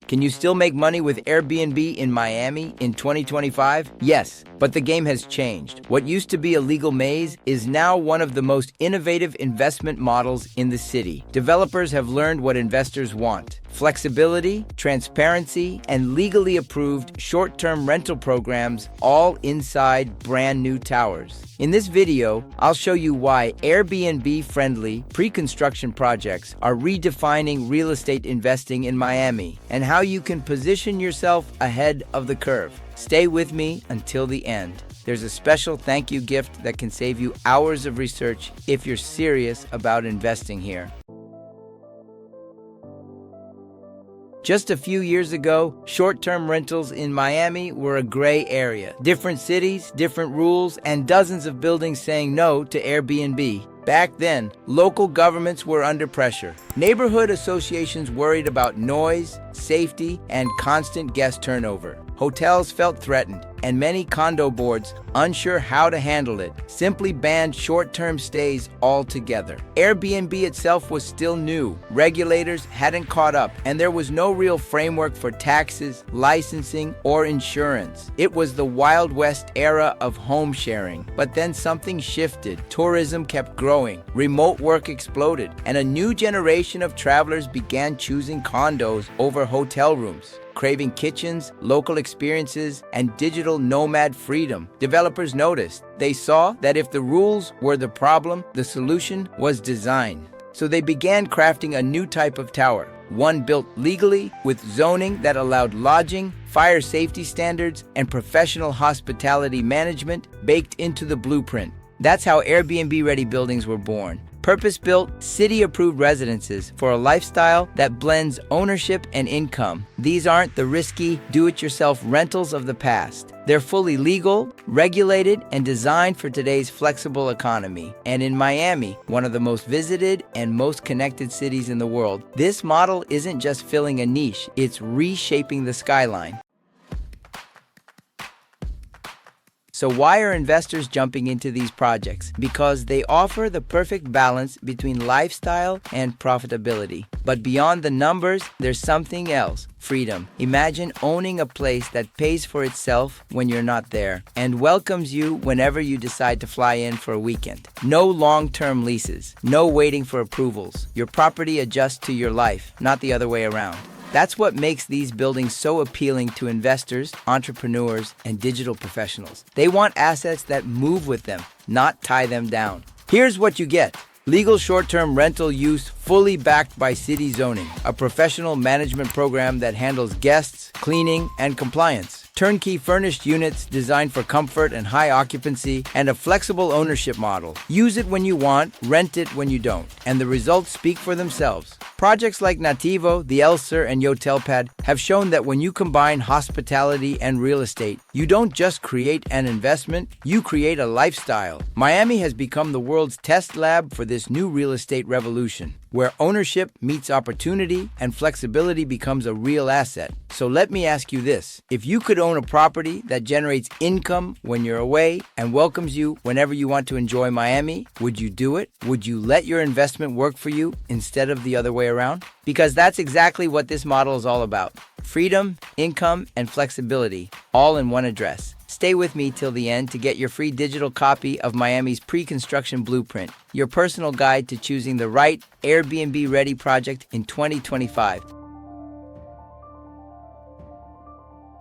Can you still make money with Airbnb in Miami in 2025? Yes, but the game has changed. What used to be a legal maze is now one of the most innovative investment models in the city. Developers have learned what investors want: flexibility, transparency, and legally approved short-term rental programs, all inside brand new towers. In this video, I'll show you why Airbnb-friendly pre-construction projects are redefining real estate investing in Miami and how you can position yourself ahead of the curve. Stay with me until the end. There's a special thank you gift that can save you hours of research if you're serious about investing here. Just a few years ago, short-term rentals in Miami were a gray area. Different cities, different rules, and dozens of buildings saying no to Airbnb. Back then, local governments were under pressure. Neighborhood associations worried about noise, safety, and constant guest turnover. Hotels felt threatened, and many condo boards, unsure how to handle it, simply banned short-term stays altogether. Airbnb itself was still new. Regulators hadn't caught up, and there was no real framework for taxes, licensing, or insurance. It was the Wild West era of home sharing. But then something shifted. Tourism kept growing, remote work exploded, and a new generation of travelers began choosing condos over hotel rooms, craving kitchens, local experiences, and digital nomad freedom. Developers noticed. They saw that if the rules were the problem, the solution was design. So they began crafting a new type of tower, one built legally with zoning that allowed lodging, fire safety standards, and professional hospitality management baked into the blueprint. That's how Airbnb-ready buildings were born. Purpose-built, city-approved residences for a lifestyle that blends ownership and income. These aren't the risky, do-it-yourself rentals of the past. They're fully legal, regulated, and designed for today's flexible economy. And in Miami, one of the most visited and most connected cities in the world, this model isn't just filling a niche, it's reshaping the skyline. So why are investors jumping into these projects? Because they offer the perfect balance between lifestyle and profitability. But beyond the numbers, there's something else: freedom. Imagine owning a place that pays for itself when you're not there and welcomes you whenever you decide to fly in for a weekend. No long-term leases, no waiting for approvals. Your property adjusts to your life, not the other way around. That's what makes these buildings so appealing to investors, entrepreneurs, and digital professionals. They want assets that move with them, not tie them down. Here's what you get: legal short-term rental use fully backed by city zoning, a professional management program that handles guests, cleaning, and compliance, turnkey furnished units designed for comfort and high occupancy, and a flexible ownership model. Use it when you want, rent it when you don't, and the results speak for themselves. Projects like Nativo, the Elser, and Yotelpad have shown that when you combine hospitality and real estate, you don't just create an investment, you create a lifestyle. Miami has become the world's test lab for this new real estate revolution, where ownership meets opportunity and flexibility becomes a real asset. So let me ask you this: if you could own a property that generates income when you're away and welcomes you whenever you want to enjoy Miami, would you do it? Would you let your investment work for you instead of the other way around? Because that's exactly what this model is all about: freedom, income, and flexibility, all in one address. Stay with me till the end to get your free digital copy of Miami's pre-construction blueprint, your personal guide to choosing the right Airbnb-ready project in 2025.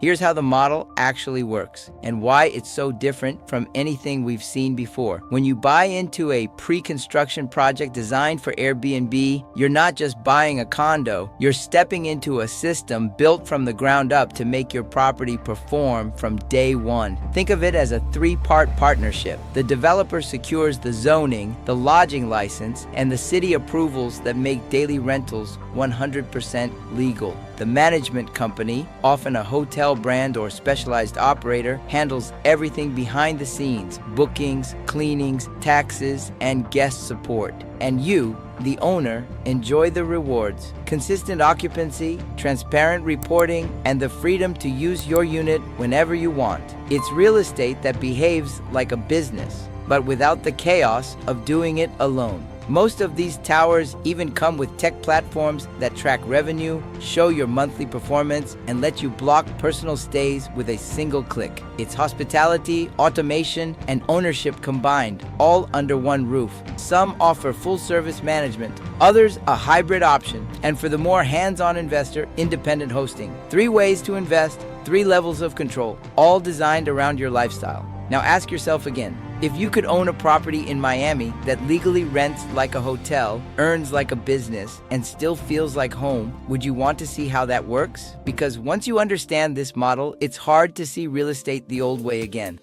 Here's how the model actually works and why it's so different from anything we've seen before. When you buy into a pre-construction project designed for Airbnb, you're not just buying a condo, you're stepping into a system built from the ground up to make your property perform from day one. Think of it as a three-part partnership. The developer secures the zoning, the lodging license, and the city approvals that make daily rentals 100% legal. The management company, often a hotel brand or specialized operator, handles everything behind the scenes: bookings, cleanings, taxes, and guest support. And you, the owner, enjoy the rewards: consistent occupancy, transparent reporting, and the freedom to use your unit whenever you want. It's real estate that behaves like a business, but without the chaos of doing it alone. Most of these towers even come with tech platforms that track revenue, show your monthly performance, and let you block personal stays with a single click. It's hospitality, automation, and ownership combined, all under one roof. Some offer full-service management, others a hybrid option, and for the more hands-on investor, independent hosting. 3 ways to invest, 3 levels of control, all designed around your lifestyle. Now ask yourself again, if you could own a property in Miami that legally rents like a hotel, earns like a business, and still feels like home, would you want to see how that works? Because once you understand this model, it's hard to see real estate the old way again.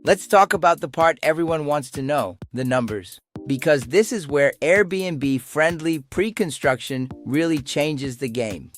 Let's talk about the part everyone wants to know, the numbers. Because this is where Airbnb-friendly pre-construction really changes the game.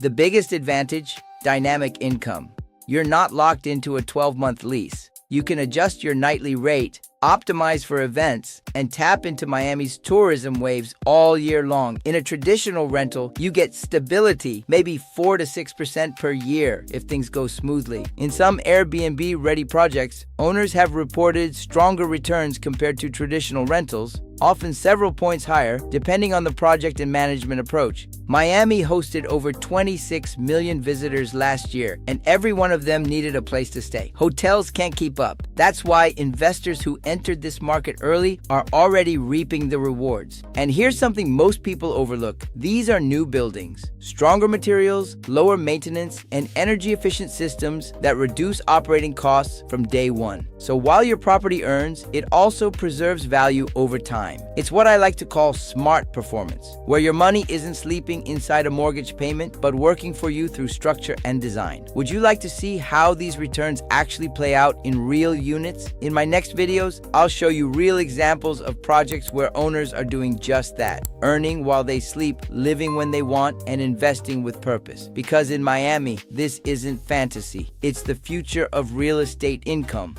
The biggest advantage, dynamic income. You're not locked into a 12-month lease. You can adjust your nightly rate, optimize for events, and tap into Miami's tourism waves all year long. In a traditional rental, you get stability, maybe 4 to 6% per year if things go smoothly. In some Airbnb-ready projects, owners have reported stronger returns compared to traditional rentals, often several points higher, depending on the project and management approach. Miami hosted over 26 million visitors last year, and every one of them needed a place to stay. Hotels can't keep up. That's why investors who entered this market early are already reaping the rewards. And here's something most people overlook. These are new buildings. Stronger materials, lower maintenance, and energy-efficient systems that reduce operating costs from day one. So while your property earns, it also preserves value over time. It's what I like to call smart performance, where your money isn't sleeping inside a mortgage payment, but working for you through structure and design. Would you like to see how these returns actually play out in real units? In my next videos, I'll show you real examples of projects where owners are doing just that, earning while they sleep, living when they want, and investing with purpose. Because in Miami, this isn't fantasy. It's the future of real estate income.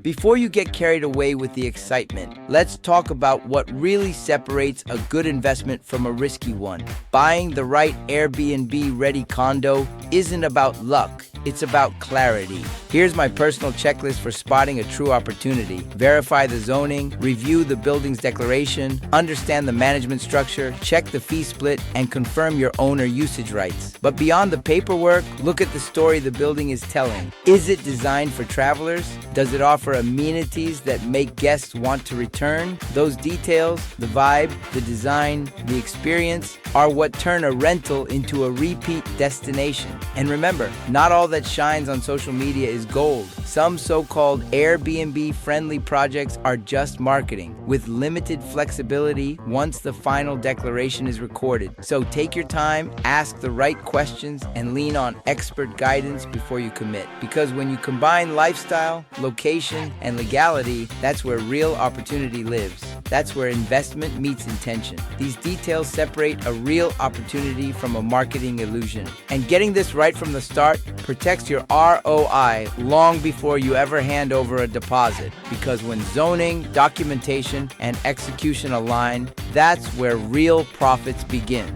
Before you get carried away with the excitement, let's talk about what really separates a good investment from a risky one. Buying the right Airbnb-ready condo isn't about luck. It's about clarity. Here's my personal checklist for spotting a true opportunity. Verify the zoning, review the building's declaration, understand the management structure, check the fee split, and confirm your owner usage rights. But beyond the paperwork, look at the story the building is telling. Is it designed for travelers? Does it offer amenities that make guests want to return? Those details, the vibe, the design, the experience, are what turn a rental into a repeat destination. And remember, not all that shines on social media is gold. Some so-called Airbnb-friendly projects are just marketing, with limited flexibility once the final declaration is recorded. So take your time, ask the right questions, and lean on expert guidance before you commit. Because when you combine lifestyle, location, and legality, that's where real opportunity lives. That's where investment meets intention. These details separate a real opportunity from a marketing illusion. And getting this right from the start protects your ROI long before you ever hand over a deposit. Because when zoning, documentation, and execution align, that's where real profits begin.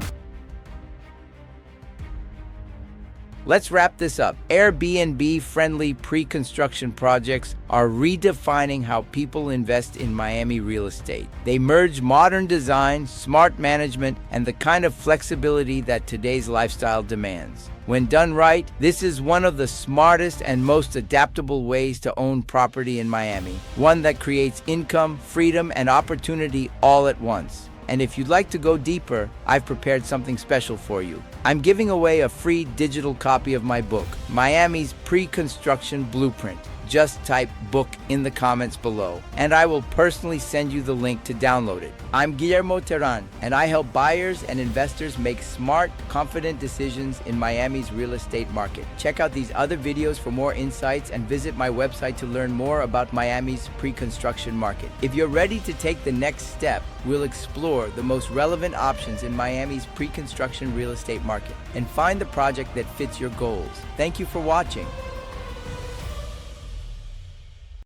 Let's wrap this up. Airbnb-friendly pre-construction projects are redefining how people invest in Miami real estate. They merge modern design, smart management, and the kind of flexibility that today's lifestyle demands. When done right, this is one of the smartest and most adaptable ways to own property in Miami. One that creates income, freedom, and opportunity all at once. And if you'd like to go deeper, I've prepared something special for you. I'm giving away a free digital copy of my book, Miami's Pre-Construction Blueprint. Just type book in the comments below, and I will personally send you the link to download it. I'm Guillermo Terán, and I help buyers and investors make smart, confident decisions in Miami's real estate market. Check out these other videos for more insights and visit my website to learn more about Miami's pre-construction market. If you're ready to take the next step, we'll explore the most relevant options in Miami's pre-construction real estate market and find the project that fits your goals. Thank you for watching.